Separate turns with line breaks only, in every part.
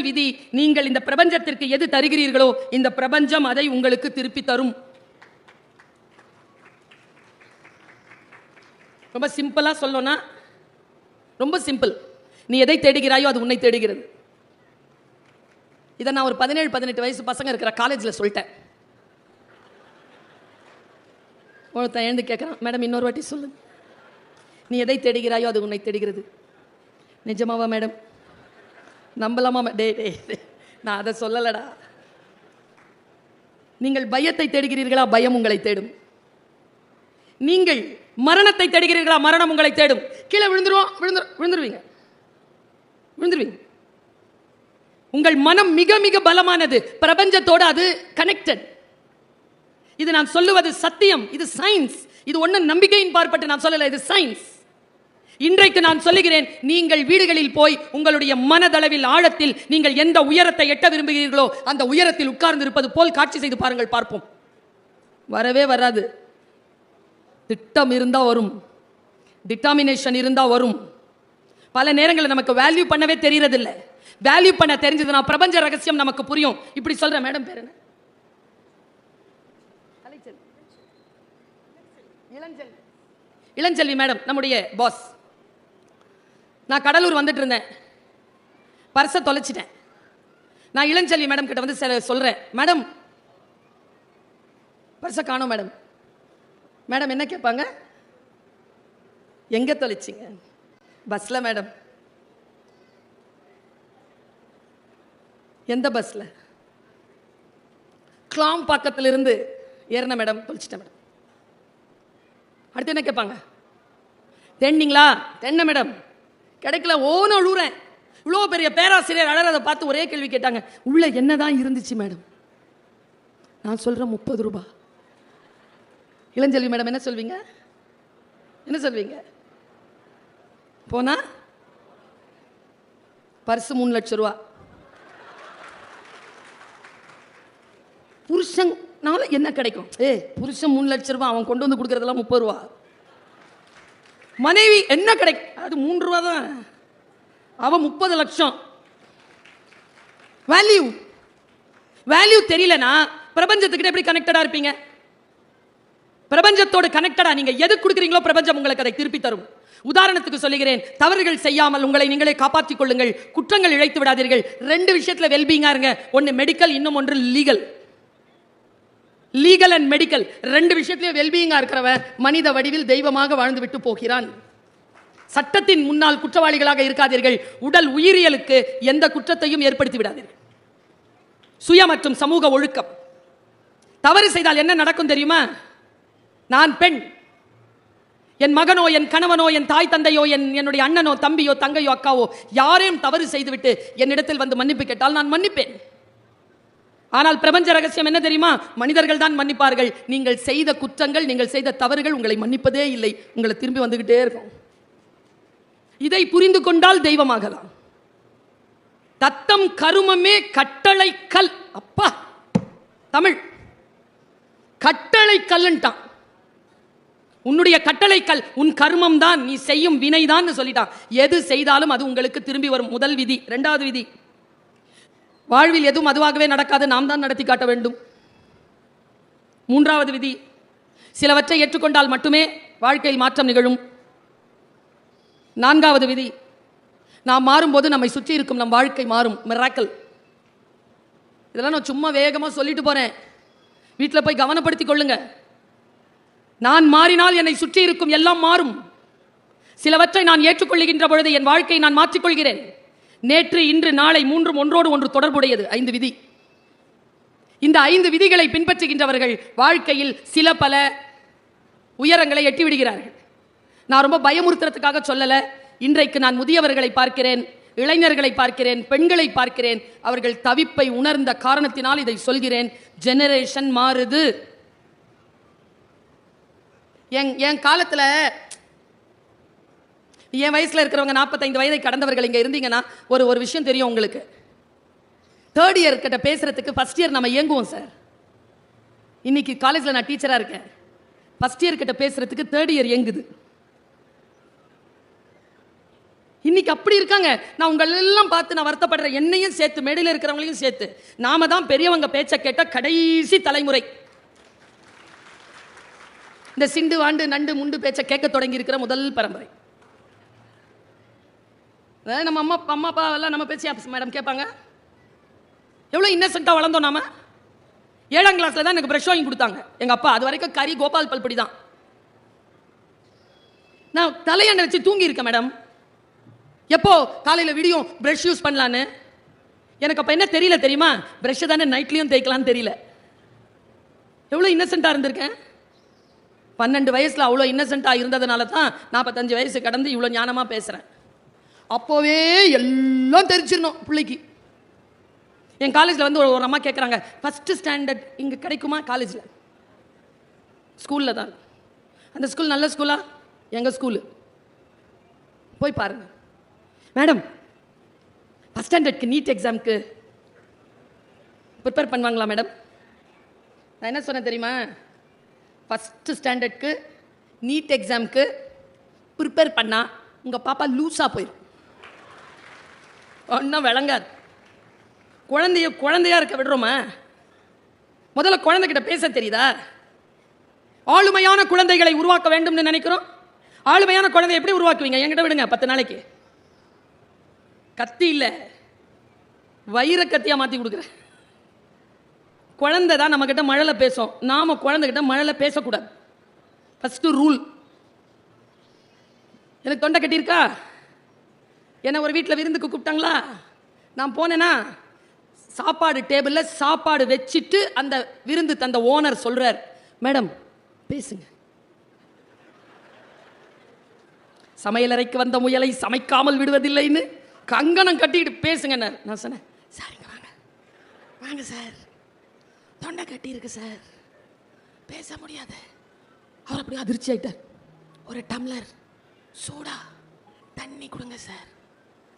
விதி, நீங்கள் இந்த பிரபஞ்சத்திற்கு எது தருகிறீர்களோ இந்த பிரபஞ்சம் அதை உங்களுக்கு திருப்பி தரும். ரொம்ப சிம்பிளா சொல்லணும்னா, ரொம்ப சிம்பிள். நீ எதை தேடுகிறாயோ அது உன்னை தேடுகிறது. இதை நான் ஒரு 17-18 வயசு பசங்க இருக்கிற காலேஜில் சொல்லிட்டேன். ஒருத்தன் எழுந்து கேட்குறான், மேடம் இன்னொரு வாட்டி சொல்லு. நீ எதை தேடுகிறாயோ அது உன்னை தேடுகிறது. நிஜமாவா மேடம்? நம்பலாமா? டே டே நான் அதை சொல்லலடா. நீங்கள் பயத்தை தேடுகிறீர்களா? பயம் உங்களை தேடும். நீங்கள் மரணத்தை தேடுகிறீர்களா? மரணம் உங்களை தேடும். கீழே விழுந்துருவீங்க. உங்கள் மனம் மிக மிக பலமானது. பிரபஞ்சத்தோடு அது கனெக்டட். இது நான் சொல்லுவது சத்தியம். இது சயின்ஸ். இது ஒன்றும் நம்பிக்கையின் பார்ப்பட்டு நான் சொல்லல, இது சயின்ஸ். இன்றைக்கு நான் சொல்லுகிறேன், நீங்கள் வீடுகளில் போய் உங்களுடைய மனதளவில் ஆழத்தில் நீங்கள் எந்த உயரத்தை எட்ட விரும்புகிறீர்களோ அந்த உயரத்தில் உட்கார்ந்து இருப்பது போல் காட்சி செய்து பாருங்கள், பார்ப்போம். வரவே வராது. திட்டம் இருந்தா வரும், டிட்டர்மினேஷன் இருந்தா வரும். பல நேரங்களில் நமக்கு வேல்யூ பண்ணவே தெரியறதில்லை. வேல்யூ பண்ண தெரிஞ்சதுன்னா பிரபஞ்ச ரகசியம் நமக்கு புரியும். இப்படி சொல்ற மேடம் பேர் என்ன? இளஞ்செல்வி மேடம், நம்முடைய பாஸ். நான் கடலூர் வந்துட்டு இருந்தேன், பர்ஸை தொலைச்சிட்டேன். நான் இளஞ்செல்வி மேடம் கிட்ட வந்து சொல்றேன், மேடம் பர்ஸை காணோம் மேடம். மேடம் என்ன கேட்பாங்க? எங்க தொலைச்சிங்க? பஸ்ல மேடம். எந்த பஸ்ல? கிளாம் பக்கத்துல இருந்து ஏறின மேடம், தொலைச்சிட்டேன் மேடம். அடுத்து என்ன கேட்பாங்க? தேடினீங்களா? தேடின மேடம். கிடைக்கல. ஓன அழுறேன். இவ்வளோ பெரிய பேராசிரியர் அழறதை பார்த்து ஒரே கேள்வி கேட்டாங்க, உள்ள என்னதான் இருந்துச்சு மேடம்? நான் சொல்றேன் 30 ரூபாய். இளஞ்செல்வி மேடம் என்ன சொல்வீங்க? என்ன சொல்வீங்க? போனா பர்ஸ் 3 லட்சம் ரூபா. புருஷனால என்ன கிடைக்கும்? புருஷன் 3 லட்சம் ரூபாய், அவன் கொண்டு வந்து கொடுக்கறதெல்லாம் 30 ரூபா. மனைவி என்ன கிடைக்கும்? அது 3 ரூபா தான், அவன் 30 லட்சம். வேல்யூ தெரியலனா பிரபஞ்சத்துக்கிட்ட எப்படி கனெக்டடா இருப்பீங்க? பிரபஞ்சத்தோடு கனெக்டடா நீங்க எது கொடுக்குறீங்களோ பிரபஞ்சம் உங்களுக்கு அதை திருப்பி தரும். உதாரணத்துக்கு சொல்லுகிறேன், தவறுகள் செய்யாமல் உங்களை நீங்களே காப்பாற்றிக் கொள்ளுங்கள், குற்றங்கள் இழைத்து விடாதீர்கள். 2 விஷயத்துல வெல்பீங்கா இருங்க. ஒன்னு மெடிக்கல், இன்னும் ஒன்று லீகல் அண்ட் மெடிக்கல். 2 விஷயத்திலேயே வெல்பீயிங்கா இருக்கிறவன் மனித வடிவில் தெய்வமாக வாழ்ந்து விட்டு போகிறான். சட்டத்தின் முன்னால் குற்றவாளிகளாக இருக்காதீர்கள். உடல் உயிரியலுக்கு எந்த குற்றத்தையும் ஏற்படுத்தி விடாதீர்கள். சுய மற்றும் சமூக ஒழுக்கம். தவறு செய்தால் என்ன நடக்கும் தெரியுமா? நான் பெண், என் மகனோ என் கணவனோ என் தாய் தந்தையோ என்னுடைய அண்ணனோ தம்பியோ தங்கையோ அக்காவோ யாரையும் தவறு செய்துவிட்டு என்னிடத்தில் வந்து மன்னிப்பு கேட்டால் நான் மன்னிப்பேன். ஆனால் பிரபஞ்ச ரகசியம் என்ன தெரியுமா? மனிதர்கள் தான் மன்னிப்பார்கள். நீங்கள் செய்த குற்றங்கள், நீங்கள் செய்த தவறுகள் உங்களை மன்னிப்பதே இல்லை, உங்களை திரும்பி வந்துகிட்டே இருக்கும். இதை புரிந்து கொண்டால் தெய்வமாகலாம். தத்தம் கருமமே கட்டளை கல். அப்பா தமிழ் கட்டளை கல்லுன்ட்டான். உன்னுடைய கட்டளை கல் உன் கர்மம் தான், நீ செய்யும் வினைதான் சொல்லிட்டான். எது செய்தாலும் அது உங்களுக்கு திரும்பி வரும். முதல் விதி. 2வது விதி, வாழ்வில் எதுவும் அதுவாகவே நடக்காது, நாம் தான் நடத்தி காட்ட வேண்டும். 3வது விதி, சிலவற்றை ஏற்றுக்கொண்டால் மட்டுமே வாழ்க்கையில் மாற்றம் நிகழும். 4வது விதி, நாம் மாறும்போது நம்மை சுற்றி இருக்கும் நம் வாழ்க்கை மாறும். மிராக்கிள். இதெல்லாம் நான் சும்மா வேகமா சொல்லிட்டு போறேன், வீட்டில் போய் கவனப்படுத்திக் கொள்ளுங்க. நான் மாறினால் என்னை சுற்றி இருக்கும் எல்லாம் மாறும். சிலவற்றை நான் ஏற்றுக்கொள்ளுகின்ற பொழுது என் வாழ்க்கையை நான் மாற்றிக்கொள்கிறேன். நேற்று, இன்று, நாளை 3ம் ஒன்றோடு ஒன்று தொடர்புடையது. 5 விதி. இந்த 5 விதிகளை பின்பற்றுகின்றவர்கள் வாழ்க்கையில் சில பல உயரங்களை எட்டிவிடுகிறார்கள். நான் ரொம்ப பயமுறுத்துறதுக்காக சொல்லல. இன்றைக்கு நான் முதியவர்களை பார்க்கிறேன், இளைஞர்களை பார்க்கிறேன், பெண்களை பார்க்கிறேன். அவர்கள் தவிப்பை உணர்ந்த காரணத்தினால் இதை சொல்கிறேன். ஜெனரேஷன் மாறுது. என் காலத்தில், என் வயசுல இருக்கிறவங்க 45 வயதை கடந்தவர்கள் இங்க இருந்தீங்கன்னா ஒரு விஷயம் தெரியும் உங்களுக்கு. 3rd இயர் கிட்ட பேசுறதுக்கு ஃபர்ஸ்ட் இயர் நம்ம இயங்குவோம் சார். இன்னைக்கு காலேஜில் நான் டீச்சராக இருக்கேன். ஃபர்ஸ்ட் இயர் கிட்ட பேசுறதுக்கு 3rd இயர் இயங்குது. இன்னைக்கு அப்படி இருக்காங்க. நான் உங்கள் எல்லாம் பார்த்து நான் வருத்தப்படுறேன், என்னையும் சேர்த்து, மேடையில் இருக்கிறவங்களையும் சேர்த்து. நாம தான் பெரியவங்க பேச்ச கேட்ட கடைசி தலைமுறை. இந்த சிண்டு வாண்டு நண்டு முண்டு பேச்ச கேட்க தொடங்கி இருக்கிற முதல் பரம்பரை. நம்ம அம்மா அப்பா எல்லாம் நம்ம பேச்சு மேடம் கேட்பாங்க. எவ்வளோ இன்னசென்ட்டாக வளர்ந்தோம் நாம. 7ஆம் கிளாஸ்ல தான் எனக்கு ப்ரஷ் வாங்கி கொடுத்தாங்க எங்க அப்பா. அது வரைக்கும் கறி கோபால் பல்படி தான். நான் தலையண்டை வச்சு தூங்கி இருக்கேன் மேடம். எப்போ காலையில் விடியும் ப்ரஷ் யூஸ் பண்ணலான்னு. எனக்கு அப்போ என்ன தெரியல தெரியுமா? ப்ரஷ் தானே நைட்லையும் தேய்க்கலான்னு தெரியல. எவ்வளோ இன்னசென்ட்டாக இருந்திருக்கேன். 12 வயசில் அவ்வளோ இன்னசென்ட்டாக இருந்ததுனால தான் 45 வயசு கடந்து இவ்வளோ ஞானமாக பேசுகிறேன். அப்போவே எல்லாம் தெரிஞ்சிடணும் பிள்ளைக்கு. என் காலேஜில் வந்து ஒரு அம்மா கேட்குறாங்க, ஃபஸ்ட்டு ஸ்டாண்டர்ட் இங்கே கிடைக்குமா? காலேஜில், ஸ்கூலில் தான். அந்த ஸ்கூல் நல்ல ஸ்கூலா? எங்கள் ஸ்கூலு. போய் பாருங்கள் மேடம். ஃபஸ்ட் ஸ்டாண்டர்ட்க்கு நீட் எக்ஸாமுக்கு ப்ரிப்பேர் பண்ணுவாங்களா மேடம்? நான் என்ன சொன்னேன் தெரியுமா? ஃபஸ்ட்டு ஸ்டாண்டர்ட்க்கு நீட் எக்ஸாமுக்கு ப்ரிப்பேர் பண்ணால் உங்கள் பாப்பா லூஸாக போயிடும். ஒன்றும் விளங்காது. குழந்தையா இருக்க விடுறோமா? முதல்ல குழந்தைகிட்ட பேச தெரியுதா? ஆளுமையான குழந்தைகளை உருவாக்க வேண்டும்னு நினைக்கிறோம். ஆளுமையான குழந்தை எப்படி உருவாக்குவீங்க? என்கிட்ட விடுங்க 10 நாளைக்கு. கத்தி இல்லை, வயிற கத்தியா மாற்றி கொடுக்குறேன். குழந்தை தான் நம்ம கிட்ட மழலை பேசும். நாம குழந்தைகிட்ட மழலை பேசக்கூடாது. First rule. எனக்கு தொண்டை கட்டியிருக்கா? என்ன ஒரு வீட்டில் விருந்துக்கு கூப்பிட்டாங்களா? நான் போனேன்னா சாப்பாடு டேபிளில் சாப்பாடு வச்சுட்டு அந்த விருந்து தந்த ஓனர் சொல்றார், மேடம் பேசுங்க. சமையலறைக்கு வந்த முயலை சமைக்காமல் விடுவதில்லைன்னு கங்கணம் கட்டிட்டு பேசுங்க. நான் சொன்னேன், சாரிங்க வாங்க வாங்க சார், தொண்டை கட்டி இருக்கு சார், பேச முடியாது. அவர் அப்படி அதிர்ச்சி ஆயிட்டார். ஒரு டம்ளர் சூடா தண்ணி கொடுங்க சார்.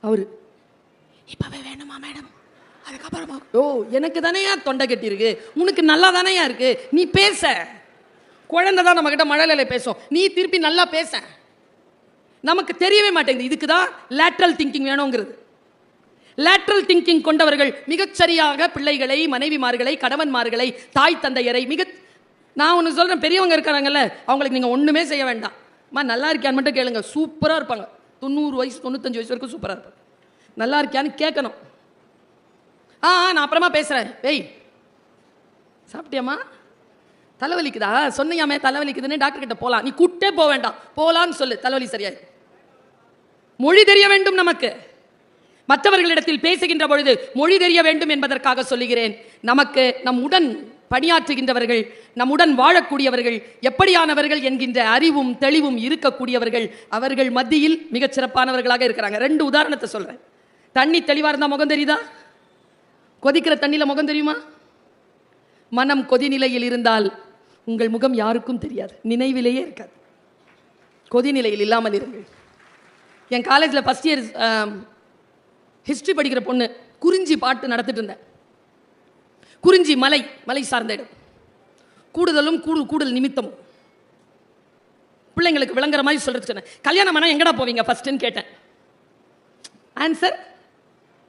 அவரு இப்பவே வேணுமா மேடம்? அதுக்கப்புறமா, ஓ எனக்கு தானேயா தொண்டை கட்டி இருக்கு, உனக்கு நல்லா தானேயா இருக்கு, நீ பேச. குழந்தை தான் நம்ம கிட்ட மழலையில பேசும், நீ திருப்பி நல்லா பேச. நமக்கு தெரியவே மாட்டேங்குது. இதுக்கு தான் லேட்ரல் திங்கிங் வேணுங்கிறது. லேட்ரல் திங்கிங் கொண்டவர்கள் மிகச்சரியாக பிள்ளைகளை, மனைவிமார்களை, கணவன்மார்களை, தாய் தந்தையரை நான் ஒன்று சொல்கிறேன், பெரியவங்க இருக்கிறாங்கல்ல, அவங்களுக்கு நீங்கள் ஒன்றுமே செய்ய வேண்டாம். நல்லா இருக்கியான்னு மட்டும் கேளுங்க, சூப்பராக இருப்பாங்க. 90 வயசு 95 வயசு வரைக்கும் சூப்பராக இருப்பாங்க. நல்லா இருக்கியான்னு கேட்கணும். நான் அப்புறமா பேசுகிறேன். ஏய் சாப்பிட்டியாம்மா? தலைவலிக்குதா? சொன்னியாமே தலைவலிக்குதுன்னு டாக்டர் கிட்ட போகலாம். நீ கூட்டே போக வேண்டாம், போகலான்னு சொல்லு, தலைவலி சரியாய். மொழி தெரிய வேண்டும் நமக்கு. மற்றவர்களிடத்தில் பேசுகின்ற பொழுது மொழி தெரிய வேண்டும் என்பதற்காக சொல்லுகிறேன். நமக்கு நம்முடன் பணியாற்றுகின்றவர்கள், நம்முடன் வாழக்கூடியவர்கள் எப்படியானவர்கள் என்கின்ற அறிவும் தெளிவும் இருக்கக்கூடியவர்கள் அவர்கள் மத்தியில் மிகச் சிறப்பானவர்களாக இருக்கிறாங்க. 2 உதாரணத்தை சொல்றேன். தண்ணி தெளிவா இருந்தா முகம் தெரியுதா? கொதிக்கிற தண்ணியில முகம் தெரியுமா? மனம் கொதிநிலையில் இருந்தால் உங்கள் முகம் யாருக்கும் தெரியாது, நினைவிலேயே இருக்காது. கொதிநிலையில் இல்லாமல் இருங்கள். என் காலேஜில் ஃபஸ்ட் இயர் ஹிஸ்ட்ரி படிக்கிற பொண்ணு குறிஞ்சி பாட்டு நடத்திட்டு இருந்தேன். குறிஞ்சி மலை சார்ந்த இடம். கூடுதலும் கூடுதல் நிமித்தமும் பிள்ளைங்களுக்கு விளங்குற மாதிரி சொல்றது சொன்னேன். கல்யாணம் ஆனால் எங்கடா போவீங்க ஃபர்ஸ்ட்னு கேட்டேன். ஆன்சர்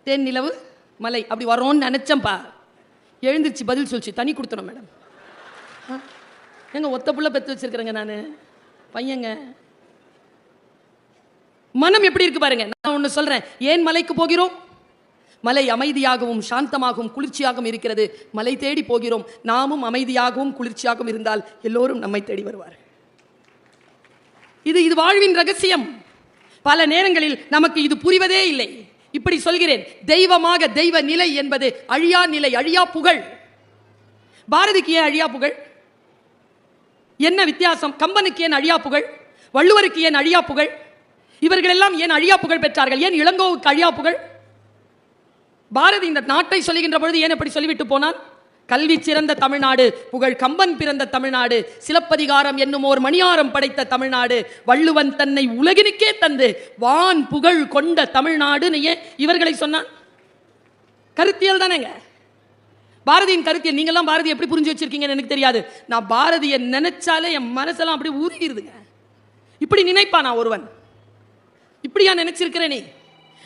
தேன் நிலவு மலை அப்படி வரோன்னு நினைச்சேன்ப்பா. எழுந்திருச்சு பதில் சொல்லிச்சு, தனி கொடுத்தணும் மேடம். எங்க ஒத்த புள்ள பெற்று வச்சிருக்கிறேங்க நான், பையங்க. மனம் எப்படி இருக்கு பாருங்க. நான் ஒன்று சொல்றேன், ஏன் மலைக்கு போகிறோம்? மலை அமைதியாகவும் சாந்தமாகவும் குளிர்ச்சியாகவும் இருக்கிறது. மலை தேடி போகிறோம். நாமும் அமைதியாகவும் குளிர்ச்சியாகவும் இருந்தால் எல்லோரும் நம்மை தேடி வருவார். இது வாழ்வின் ரகசியம். பல நேரங்களில் நமக்கு இது புரிவதே இல்லை. இப்படி சொல்கிறேன், தெய்வமாக தெய்வ நிலை என்பது அழியா நிலை, அழியா புகழ். பாரதிக்கு ஏன் அழியா புகழ்? என்ன வித்தியாசம்? கம்பனுக்கு ஏன் அழியா புகழ்? வள்ளுவருக்கு ஏன் அழியா புகழ்? இவர்கள் எல்லாம் ஏன் அழியா புகழ் பெற்றார்கள்? ஏன் இளங்கோவுக்கு அழியா புகழ்? பாரதி இந்த நாட்டை சொல்லுகின்ற பொழுது ஏன் எப்படி சொல்லிவிட்டு போனான்? கல்வி சிறந்த தமிழ்நாடு, புகழ் கம்பன் பிறந்த தமிழ்நாடு, சிலப்பதிகாரம் என்னும் ஓர் மணியாரம் படைத்த தமிழ்நாடு, வள்ளுவன் தன்னை உலகினுக்கே தந்து வான் புகழ் கொண்ட தமிழ்நாடு ஏன் இவர்களை சொன்னான்? கருத்தியல் தானேங்க பாரதியின் கருத்தியல். நீங்கெல்லாம் பாரதி எப்படி புரிஞ்சு வச்சிருக்கீங்கன்னு எனக்கு தெரியாது. நான் பாரதியை நினைச்சாலே என் மனசெல்லாம் அப்படி உருகிருதுங்க. இப்படி நினைப்பானா ஒருவன்? இப்படி இப்படியா நினைச்சிருக்கிற நீ?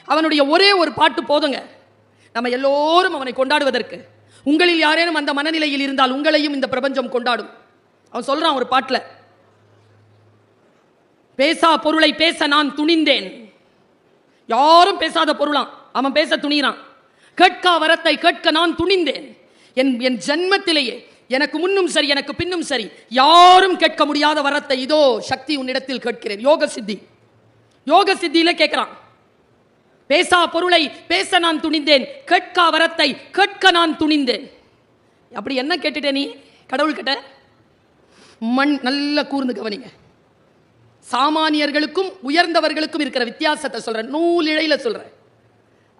அவனுடைய ஒரே ஒரு பாட்டு போதுங்க நம்ம எல்லோரும் அவனை கொண்டாடுவதற்கு. உங்களில் யாரேனும் அந்த மனநிலையில் இருந்தால் உங்களையும் இந்த பிரபஞ்சம் கொண்டாடும். அவன் சொல்றான் ஒரு பாட்டுல, பேசா பொருளை பேச நான் துணிந்தேன். யாரும் பேசாத பொருளாம் அவன் பேச துணிறான். கேட்கா வரத்தை கேட்க நான் துணிந்தேன். என் ஜன்மத்திலேயே எனக்கு முன்னும் சரி எனக்கு பின்னும் சரி யாரும் கேட்க முடியாத வரத்தை இதோ சக்தி உன்னிடத்தில் கேட்கிறேன். யோக சித்தியில கேட்கிறான். பேசா பொருளை பேச நான் துணிந்தேன், கேட்கா வரத்தை கேட்க நான் துணிந்தேன். அப்படி என்ன கேட்டுட்ட நீ கடவுள் கிட்ட? மண் நல்ல கூர்ந்து கவனிங்க. சாமானியர்களுக்கும் உயர்ந்தவர்களுக்கும் இருக்கிற வித்தியாசத்தை சொல்றேன், நூல் இழையில சொல்றேன்.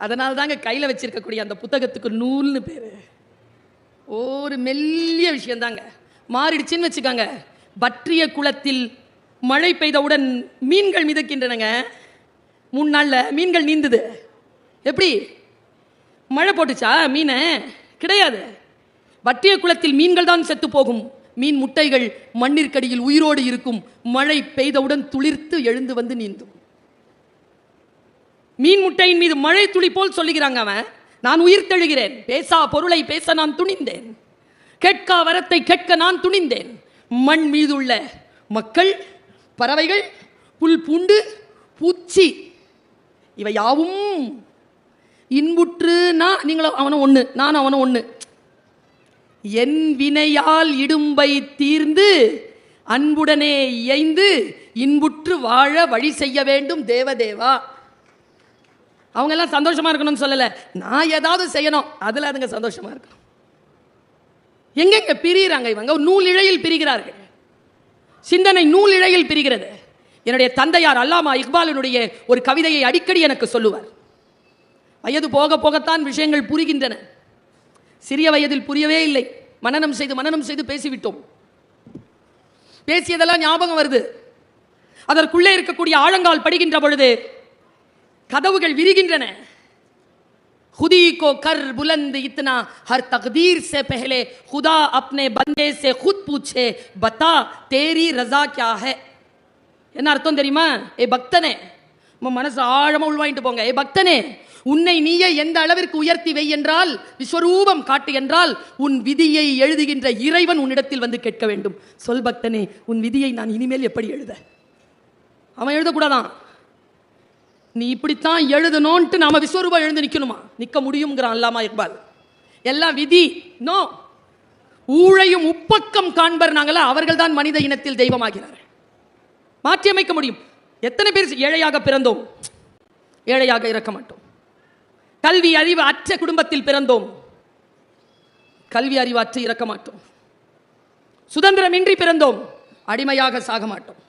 அதனால தாங்க கையில வச்சிருக்கக்கூடிய அந்த புத்தகத்துக்கு நூல்னு பேரு. ஒரு மெல்லிய விஷயம் தாங்க. மாறிடுச்சுன்னு வச்சுக்காங்க. பற்றிய குளத்தில் மழை பெய்தவுடன் மீன்கள் மிதக்கின்றனங்க. 3 நாள்ல மீன்கள் நீந்துது. எப்படி? மழை போட்டுச்சா மீனை? கிடையாது. வற்றிய குளத்தில் மீன்கள் தான் செத்து போகும். மீன் முட்டைகள் மண்ணிற்கடியில் உயிரோடு இருக்கும். மழை பெய்தவுடன் துளிர்த்து எழுந்து வந்து நீந்தும். மீன் முட்டையின் மீது மழை துளி போல் சொல்லுகிறாங்க அவன். நான் உயிர் தெழுகிறேன். பேசா பொருளை பேச நான் துணிந்தேன், கேட்கா வரத்தை கேட்க நான் துணிந்தேன். மண் மீதுள்ள மக்கள், பறவைகள், புல் பூண்டு, பூச்சி இவை யாவும் இன்புற்று. நான் நீங்களும் அவனும் ஒண்ணு, நானும் அவனும் ஒண்ணு. என் வினையால் இடும்பை தீர்ந்து அன்புடனே இயைந்து இன்புற்று வாழ வழி செய்ய வேண்டும் தேவதேவா. அவங்க எல்லாம் சந்தோஷமா இருக்கணும்னு சொல்லல, நான் ஏதாவது செய்யணும், அதுல அதுங்க சந்தோஷமா இருக்கணும். எங்கெங்க பிரிகிறாங்க இவங்க? நூல் இழையில் பிரிகிறார்கள். சிந்தனை நூல் இழையில் பிரிகிறது. என்னுடைய தந்தையார் அல்லாமா இக்பாலினுடைய ஒரு கவிதையை அடிக்கடி எனக்கு சொல்லுவார். வயது போக போகத்தான் விஷயங்கள் புரிகின்றன. சிறிய வயதில் புரியவே இல்லை. மனனம் செய்து பேசிவிட்டோம். பேசியதெல்லாம் ஞாபகம் வருது. அதற்குள்ளே இருக்கக்கூடிய ஆழங்கால் படுகின்ற பொழுது கதவுகள் விரிகின்றன. खुदी को कर बुलंद इतना हर तकदीर से पहले खुदा अपने बंदे से खुद पूछे बता तेरी रजा क्या है. என்ன அர்த்தம் தெரியுமா? ஏ பக்தனே, மனசு ஆழமா உள்வாங்கிட்டு போங்க. ஏ பக்தனே, உன்னை நீயே எந்த அளவிற்கு உயர்த்தி வை என்றால், விஸ்வரூபம் காட்டு என்றால், உன் விதியை எழுதுகின்ற இறைவன் உன்னிடத்தில் வந்து கேட்க வேண்டும். சொல் பக்தனே, உன் விதியை நான் இனிமேல் எப்படி எழுத? அவன் எழுதக்கூடாதான். நீ இப்படித்தான் எழுதணும்ட்டு நாம விஸ்வரூபம் எழுந்து நிக்கணுமா? நிக்க முடியுங்கிறான் அல்லாமா இக்பால். எல்லாம் விதி. நோ, ஊழையும் உப்பக்கம் காண்பர் நாங்களா, அவர்கள் தான் மனித இனத்தில் தெய்வமாகிறார்கள். மாற்றி அமைக்க முடியும். எத்தனை பேர் ஏழையாக பிறந்தோம், ஏழையாக இறக்க மாட்டோம். கல்வி அறிவு அற்ற குடும்பத்தில் பிறந்தோம், கல்வி அறிவு அற்று இறக்க மாட்டோம். சுதந்திரமின்றி பிறந்தோம், அடிமையாக சாக மாட்டோம்.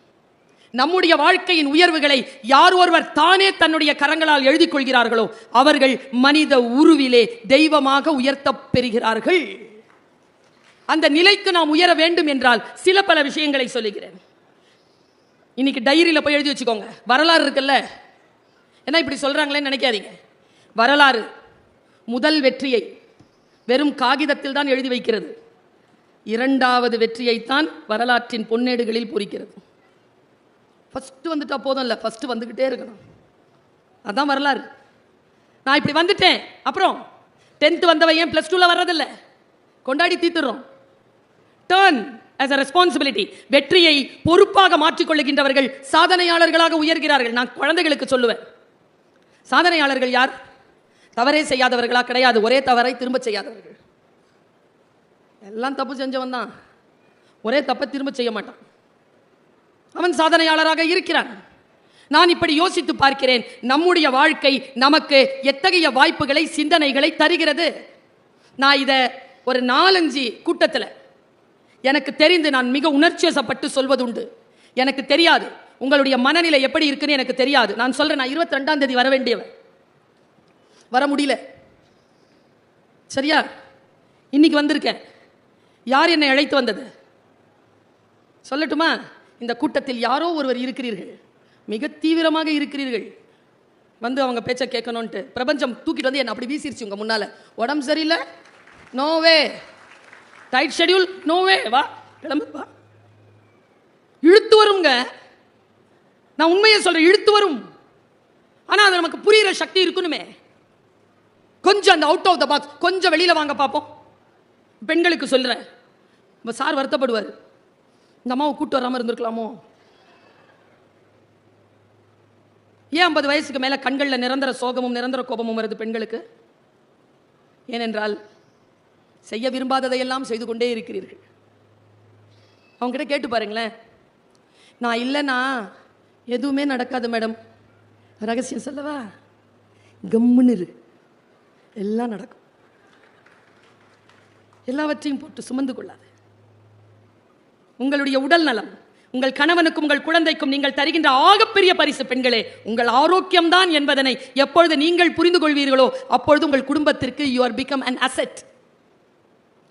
நம்முடைய வாழ்க்கையின் உயர்வுகளை யார் ஒருவர் தானே தன்னுடைய கரங்களால் எழுதி கொள்கிறார்களோ அவர்கள் மனித உருவிலே தெய்வமாக உயர்த்த பெறுகிறார்கள். அந்த நிலைக்கு நாம் உயர வேண்டும் என்றால் சில பல விஷயங்களை சொல்லுகிறேன். இன்னைக்கு டைரியில போய் எழுதி வச்சுக்கோங்க. வரலாறு இருக்குல்ல, என்ன இப்படி சொல்றாங்களேன்னு நினைக்காதீங்க. வரலாறு முதல் வெற்றியை வெறும் காகிதத்தில் தான் எழுதி வைக்கிறது. 2வது வெற்றியைத்தான் வரலாற்றின் பொன்னேடுகளில் பொறிக்கிறது. ஃபர்ஸ்ட் வந்துட்டா போதும் இல்லை, ஃபர்ஸ்ட் வந்துகிட்டே இருக்கணும். அதான் வரலாறு. நான் இப்படி வந்துட்டேன், அப்புறம் 10th வந்தவன் ஏன் +2ல வர்றதில்லை? கொண்டாடி தீத்துறோம். Turn as a responsibility. வெற்றியை பொறுப்பாக மாற்றிக்கொள்ளுகின்றவர்கள் சாதனையாளர்களாக உயர்கிறார்கள். நான் குழந்தைகளுக்கு சொல்லுவேன், சாதனையாளர்கள் யார்? தவறே செய்யாதவர்களா? கிடையாது. ஒரே தவறை திரும்ப செய்யாதவர்கள். எல்லாம் தப்பு செஞ்சவன் தான், ஒரே தப்பை திரும்ப செய்ய மாட்டான். அவன் சாதனையாளராக இருக்கிறான். நான் இப்படி யோசித்து பார்க்கிறேன், நம்முடைய வாழ்க்கை நமக்கு எத்தகைய வாய்ப்புகளை, சிந்தனைகளை தருகிறது. நான் இதை ஒரு 4-5 கூட்டத்தில் எனக்கு தெரிந்து நான் மிக உணர்ச்சிவசப்பட்டு சொல்வதுண்டு. எனக்கு தெரியாது உங்களுடைய மனநிலை எப்படி இருக்குன்னு எனக்கு தெரியாது. நான் சொல்றேன், நான் 22ஆம் தேதி வர வேண்டியவன், வர முடியல. சரியா? இன்னைக்கு வந்திருக்கேன். யார் என்னை அழைத்து வந்தது சொல்லட்டுமா? இந்த கூட்டத்தில் யாரோ ஒருவர் இருக்கிறீர்கள், மிக தீவிரமாக இருக்கிறீர்கள். வந்து அவங்க பேச்சை கேட்கணும்ட்டு பிரபஞ்சம் தூக்கிட்டு வந்து என்ன அப்படி வீசிருச்சு உங்க முன்னால. உடம்பு சரியில்லை, நோவே. Tight schedule, நோவே. வா, கிளம்பு, வா. இழுத்து வருங்க. நான் உண்மையை சொல்றேன், இழுத்து வரும். ஆனா அது நமக்கு புரியுற சக்தி இருக்கணுமே. கொஞ்சம் அந்த அவுட் ஆஃப் த பாக்ஸ், கொஞ்சம் வெளியில வாங்க பார்ப்போம். பெண்களுக்கு சொல்றேன், சார் வருத்தப்படுவார், இந்த அம்மாவை கூட்டு வராம இருந்திருக்கலாமோ. ஏன் 50 வயசுக்கு மேல கண்கள்ல நிரந்தர சோகமும் நிரந்தர கோபமும் வருது பெண்களுக்கு? ஏனென்றால் செய்ய விரும்பாததையெல்லாம் செய்து கொண்டே இருக்கிறீர்கள். அவங்க கிட்ட கேட்டு பாருங்களேன், நான் இல்லைன்னா எதுவுமே நடக்காது மேடம். ரகசியம் சொல்லவா? கம்முன்னு இரு, எல்லாம் நடக்கும். எல்லாவற்றையும் போட்டு சுமந்து கொள்ளாது. உங்களுடைய உடல் நலம், உங்கள் கணவனுக்கும் உங்கள் குழந்தைக்கும் நீங்கள் தருகின்ற ஆகப்பெரிய பரிசு பெண்களே உங்கள் ஆரோக்கியம்தான் என்பதனை எப்பொழுது நீங்கள் புரிந்து கொள்வீர்களோ அப்பொழுது உங்கள் குடும்பத்திற்கு you are become an asset.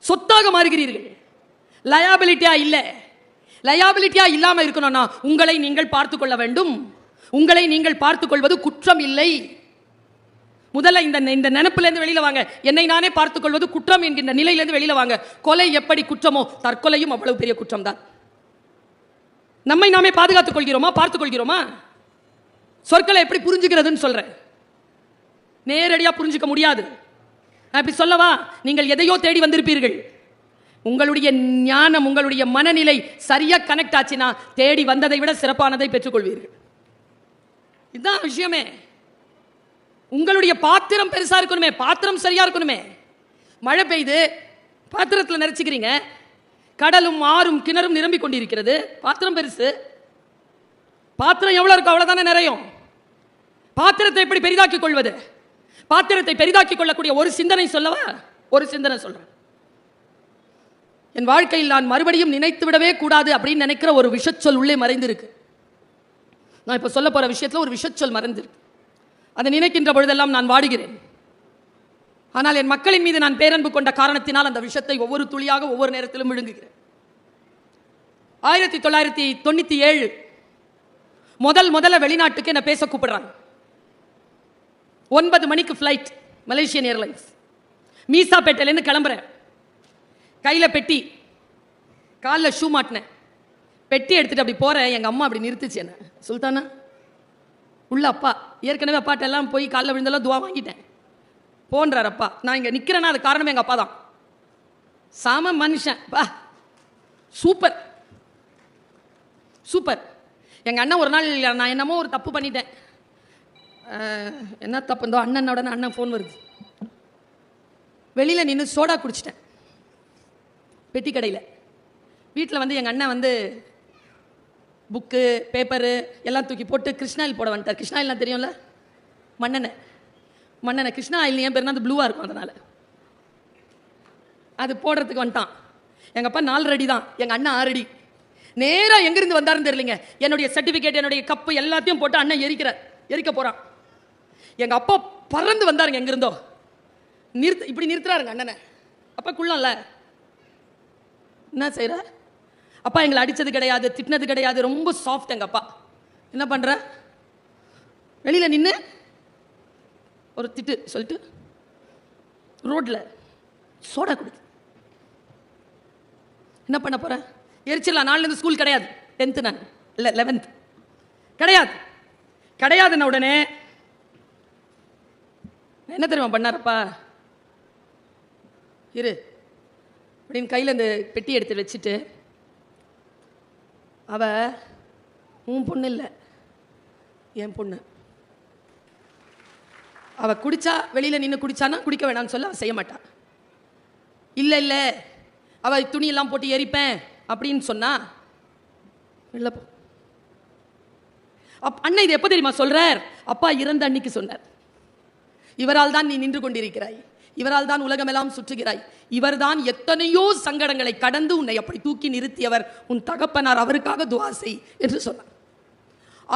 சொத்தாக மாறுகிறீர்கள். லயபிலிட்டியா இல்ல. லயபிலிட்டியா இல்லாம இருக்கணும்னா உங்களை நீங்கள் பார்த்துக் கொள்ள வேண்டும். உங்களை நீங்கள் பார்த்துக் கொள்வது குற்றம் இல்லை. முதல்ல இந்த நினைப்பிலிருந்து வெளியில வாங்க. என்னை நானே பார்த்துக் கொள்வது குற்றம் என்கின்ற நிலையிலிருந்து வெளியில வாங்க. கொலை எப்படி குற்றமோ தற்கொலையும் அவ்வளவு பெரிய குற்றம் தான். நம்மை நாமே பாதுகாத்துக் கொள்கிறோமா? பார்த்துக் கொள்கிறோமா? சொற்களை எப்படி புரிஞ்சுக்கிறதுன்னு சொல்றேன். நேரடியா புரிஞ்சுக்க முடியாது. நான் இப்படி சொல்லவா? நீங்கள் எதையோ தேடி வந்திருப்பீர்கள். உங்களுடைய ஞானம், உங்களுடைய மனநிலை சரியா கனெக்ட் ஆச்சுன்னா தேடி வந்ததை விட சிறப்பானதை பெற்றுக்கொள்வீர்கள். இதுதான் விஷயமே. உங்களுடைய பாத்திரம் பெருசா இருக்கணுமே, பாத்திரம் சரியா இருக்கணுமே. மழை பெய்து பாத்திரத்தில் நிறைச்சிக்கிறீங்க, கடலும் ஆறும் கிணறும் நிரம்பி கொண்டிருக்கிறது, பாத்திரம் பெருசு. பாத்திரம் எவ்வளவு இருக்கும் அவ்வளவுதானே நிறையும். பாத்திரத்தை எப்படி பெரிதாக்கிக் கொள்வது? பாத்திரத்தை பெரிதாக்கிக் கொள்ளக்கூடிய ஒரு சிந்தனை சொல்லவா? ஒரு சிந்தனை சொல்றேன். என் வாழ்க்கையில் நான் மறுபடியும் நினைத்து விடவே கூடாது அப்படின்னு நினைக்கிற ஒரு விஷச்சொல் உள்ளே மறைந்திருக்கு. நான் இப்ப சொல்ல போற விஷயத்துல ஒரு விஷச்சொல் மறைந்திருக்கு. அதை நினைக்கின்ற பொழுதெல்லாம் நான் வாடுகிறேன். ஆனால் என் மக்களின் மீது நான் பேரன்பு கொண்ட காரணத்தினால் அந்த விஷயத்தை ஒவ்வொரு துளியாக ஒவ்வொரு நேரத்திலும் விழுங்குகிறேன். 1997 முதல்ல வெளிநாட்டுக்கு என்ன பேச கூப்பிடுறாங்க. 9 மணிக்கு ஃப்ளைட், மலேசியன் ஏர்லைன்ஸ். மீசாப்பேட்டையிலேருந்து கிளம்புறேன். கையில பெட்டி, காலில் ஷூ மாட்டினேன். பெட்டி எடுத்துட்டு அப்படி போறேன். எங்க அம்மா அப்படி நிறுத்துச்சு என்ன. சுல்தானா உள்ள அப்பா, ஏற்கனவே அப்பாட்ட எல்லாம் போய் காலில் விழுந்தெல்லாம் துவா வாங்கிட்டேன். போன்றார் அப்பா. நான் இங்க நிக்கிறேன்னா அது காரணம் எங்க அப்பா தான். சாம மனுஷன், சூப்பர் சூப்பர். எங்க அண்ணன் ஒரு நாள், நான் என்னமோ ஒரு தப்பு பண்ணிட்டேன். என்ன தப்பு இருந்தோ, அண்ணனோட அண்ணன் ஃபோன் வருது. வெளியில நின்று சோடா குடிச்சிட்டேன் பெட்டி கடையில். வீட்டில் வந்து எங்கள் அண்ணன் வந்து புக்கு பேப்பரு எல்லாம் தூக்கி போட்டு கிருஷ்ணாயில் போட வந்துட்டார். கிருஷ்ணாயில்னா தெரியும்ல, மண்ணெண்ணெய். கிருஷ்ணா ஆயில் என் பேர் அது ப்ளூவாக இருக்கும், அதனால் அது போடுறதுக்கு வந்துட்டான். எங்கள் அப்பா 4 அடி தான், எங்கள் அண்ணன் 6 அடி. நேராக எங்கிருந்து வந்தாருன்னு தெரியலிங்க. என்னுடைய சர்டிஃபிகேட், என்னுடைய கப்பு எல்லாத்தையும் போட்டு அண்ணன் எரிக்க போகிறான். எங்கள் அப்பா பறந்து வந்தாருங்க எங்கிருந்தோ. இப்படி நிறுத்துறாருங்க அண்ணனை. அப்பா குள்ளம்ல என்ன செய்யற? அப்பா எங்களை அடித்தது கிடையாது, திட்டினது கிடையாது, ரொம்ப சாஃப்ட் எங்கள் அப்பா. என்ன பண்ணுற? வெளியில் நின்று ஒரு திட்டு சொல்லிட்டு ரோட்டில் சோடா குடி. என்ன பண்ண போற? எரிச்சிடலாம். நாளிலேருந்து ஸ்கூல் கிடையாது. 10th நான் இல்லை 11th கிடையாதுன்ன உடனே என்ன தெரியுமா பண்ணாரப்பா? இரு அப்படின்னு கையில் இந்த பெட்டி எடுத்து வச்சுட்டு, அவ உன் பொண்ணு இல்லை, என் பொண்ணு. அவ குடிச்சா, வெளியில் நின்று குடிச்சானா குடிக்க வேணாம்னு சொல்ல அவ செய்ய மாட்டா. இல்லை அவ துணியெல்லாம் போட்டு எரிப்பேன் அப்படின்னு சொன்னா இல்லை. அண்ணன் இது எப்போ தெரியுமா சொல்றார்? அப்பா இறந்த அன்னைக்கு சொன்னார். இவரால் தான் நீ நின்று கொண்டிருக்கிறாய், இவரால் தான் உலகமெல்லாம் சுற்றுகிறாய், இவர்தான் எத்தனையோ சங்கடங்களை கடந்து உன்னை அப்படி தூக்கி நிறுத்தியவர், உன் தகப்பனார், அவருக்காக துவா செய் என்று சொன்னார்.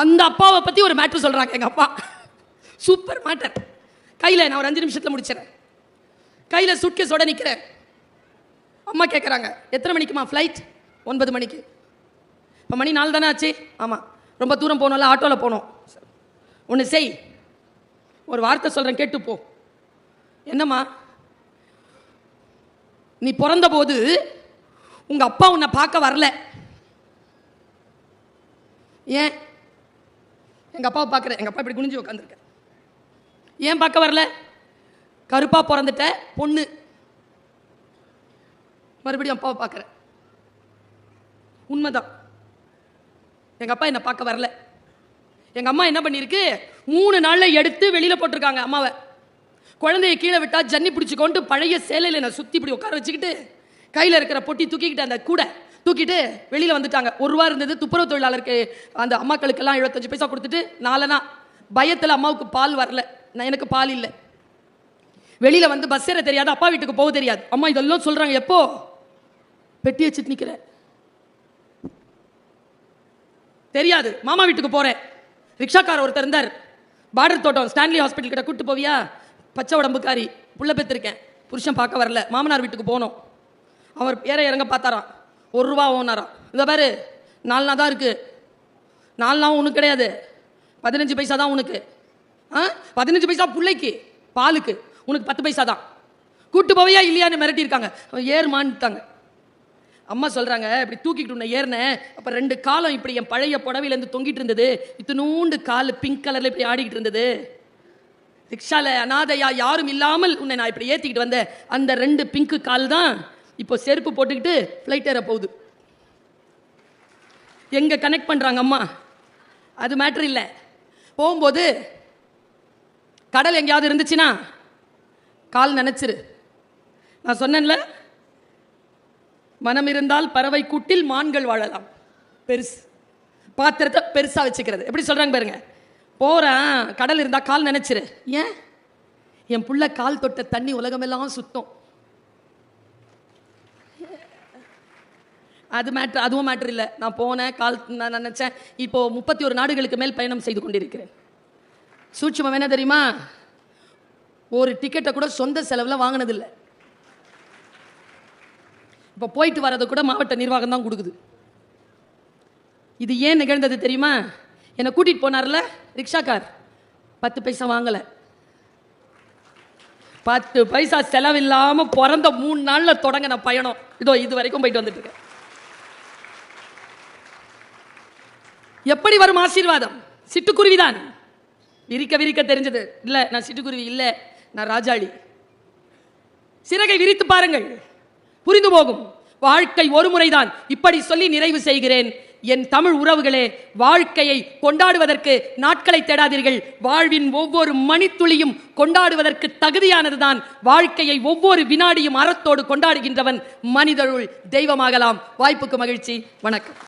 அந்த அப்பாவை பத்தி ஒரு மேட்டர் சொல்றாங்க எங்க அப்பா. Super matter. கையில நான் ஒரு 5 நிமிஷத்துல முடிச்சிடறேன். கையில சூட்கேஸோட நிக்கிறேன். அம்மா கேட்குறாங்க, எத்தனை மணிக்குமா ஃப்ளைட்? 9 மணிக்கு. இப்போ மணி 4 தானே ஆச்சு? ஆமாம். ரொம்ப தூரம் போகணும்ல, ஆட்டோவில் போகணும். ஒன்று செய், ஒரு வார்த்தை சொல்கிறேன் கேட்டுப்போ. என்னம்மா? நீ பிறந்த போது உங்கள் அப்பா உன்னை பார்க்க வரல. ஏன்? எங்கள் அப்பாவை பார்க்குறேன். எங்கள் அப்பா இப்படி குனிஞ்சு உட்காந்துருக்க. ஏன் பார்க்க வரல? கருப்பா பிறந்துட்ட பொண்ணு, மறுபடியும் அப்பாவை பார்க்குறேன். உண்மைதான், எங்கள் அப்பா என்னை பார்க்க வரல. எங்கள் அம்மா என்ன பண்ணியிருக்கு, 3 நாளில் எடுத்து வெளியில் போட்டிருக்காங்க அம்மாவை. குழந்தைய கீழே விட்டா ஜன்னி பிடிச்சிக்கொண்டு பழைய சேலையில் என்னை சுற்றி இப்படி உட்கார வச்சுக்கிட்டு கையில் இருக்கிற பொட்டி தூக்கிக்கிட்டு அந்த கூடை தூக்கிட்டு வெளியில் வந்துட்டாங்க. 1 ரூபா இருந்தது. துப்புரவு தொழிலாளருக்கு அந்த அம்மாக்களுக்கெல்லாம் 75 பைசா கொடுத்துட்டு 4 பயத்தில் அம்மாவுக்கு பால் வரல, எனக்கு பால் இல்லை. வெளியில் வந்து பஸ் ஏற தெரியாது, அப்பா வீட்டுக்கு போக தெரியாது. அம்மா இதெல்லாம் சொல்கிறாங்க. எப்போ பெட்டி வச்சுட்டு நிற்கிறேன், தெரியாது. மாமா வீட்டுக்கு போகிறேன். ரிக்ஷாக்கார ஒருத்தர் இருந்தார், பார்டர் தோட்டம் ஸ்டான்லி ஹாஸ்பிட்டல் கிட்ட கூப்பிட்டு போவியா, பச்சை உடம்புக்காரி, புள்ள பெற்றிருக்கேன், புருஷன் பார்க்க வரல, மாமனார் வீட்டுக்கு போனோம். அவர் ஏற இறங்க பார்த்தாராம், 1 ரூபா ஓனாராம். இந்த பாரு 4 தான் இருக்குது, 4 உனக்கு கிடையாது, 15 பைசா தான் உனக்கு. 15 பைசா பிள்ளைக்கு பாலுக்கு, உனக்கு 10 பைசா தான். கூப்பிட்டு போவையா இல்லையான்னு மிரட்டியிருக்காங்க. ஏறுமான்ட்டாங்க. அம்மா சொல்கிறாங்க, இப்படி தூக்கிட்டு உன்னை ஏறினேன், அப்போ 2 காலம் இப்படி என் பழைய புடவையிலேருந்து தொங்கிட்டு இருந்தது, இத்தினூண்டு கால் பிங்க் கலரில் இப்படி ஆடிக்கிட்டு இருந்தது. ரிக்ஷாவில் அனாதையா யாரும் இல்லாமல் உன்னை நான் இப்படி ஏற்றிக்கிட்டு வந்தேன். அந்த 2 பிங்க்கு கால் தான் இப்போ செருப்பு போட்டுக்கிட்டு ஃப்ளைட் ஏற போகுது. எங்கே கனெக்ட் பண்ணுறாங்க அம்மா, அது மேட்ரு இல்லை. போகும்போது கடல் எங்கேயாவது இருந்துச்சுன்னா கால் நினச்சிரு. நான் சொன்னேன்ல, மனம் இருந்தால் பறவை கூட்டில் மான்கள் வாழலாம். பெருசு பாத்திரத்தை பெருசாக வச்சுக்கிறது. எப்படி சொல்கிறாங்க பாருங்க, போகிறேன் கடல் இருந்தால் கால் நினச்சிரு. ஏன்? என் புள்ள கால் தொட்ட தண்ணி உலகமெல்லாம் சுத்தம். அது மேட்ரு, அதுவும் மேட்ரு இல்லை. நான் போனேன், கால் நான் நினச்சேன். இப்போது 31 நாடுகளுக்கு மேல் பயணம் செய்து கொண்டிருக்கிறேன். சூட்சுமம் என்ன தெரியுமா, ஒரு டிக்கெட்டை கூட சொந்த செலவில் வாங்கினதில்லை. இப்போ போயிட்டு வர்றது கூட மாவட்ட நிர்வாகம் தான் கொடுக்குது. இது ஏன் நிகழ்ந்தது தெரியுமா? என்னை கூட்டிகிட்டு போனார்ல ரிக்ஷாக்கார், 10 பைசா வாங்கலை. 10 பைசா செலவில்லாமல் பிறந்த 3 நாளில் தொடங்கின பயணம் இதோ இது வரைக்கும் போயிட்டு வந்துட்டு இருக்கேன். எப்படி வரும் ஆசீர்வாதம்? சிட்டுக்குருவிதான். விரிக்க விரிக்க தெரிஞ்சது இல்லை, நான் சிட்டுக்குருவி இல்லை, நான் ராஜாளி. சிறகை விரித்து பாருங்கள், புரிந்து போகும். வாழ்க்கை ஒரு முறைதான். இப்படி சொல்லி நிறைவு செய்கிறேன். என் தமிழ் உறவுகளே, வாழ்க்கையை கொண்டாடுவதற்கு நாட்களை தேடாதீர்கள். வாழ்வின் ஒவ்வொரு மணித்துளியும் கொண்டாடுவதற்கு தகுதியானதுதான். வாழ்க்கையை ஒவ்வொரு வினாடியும் அறத்தோடு கொண்டாடுகின்றவன் மனிதருள் தெய்வமாகலாம். வாய்ப்புக்கு மகிழ்ச்சி. வணக்கம்.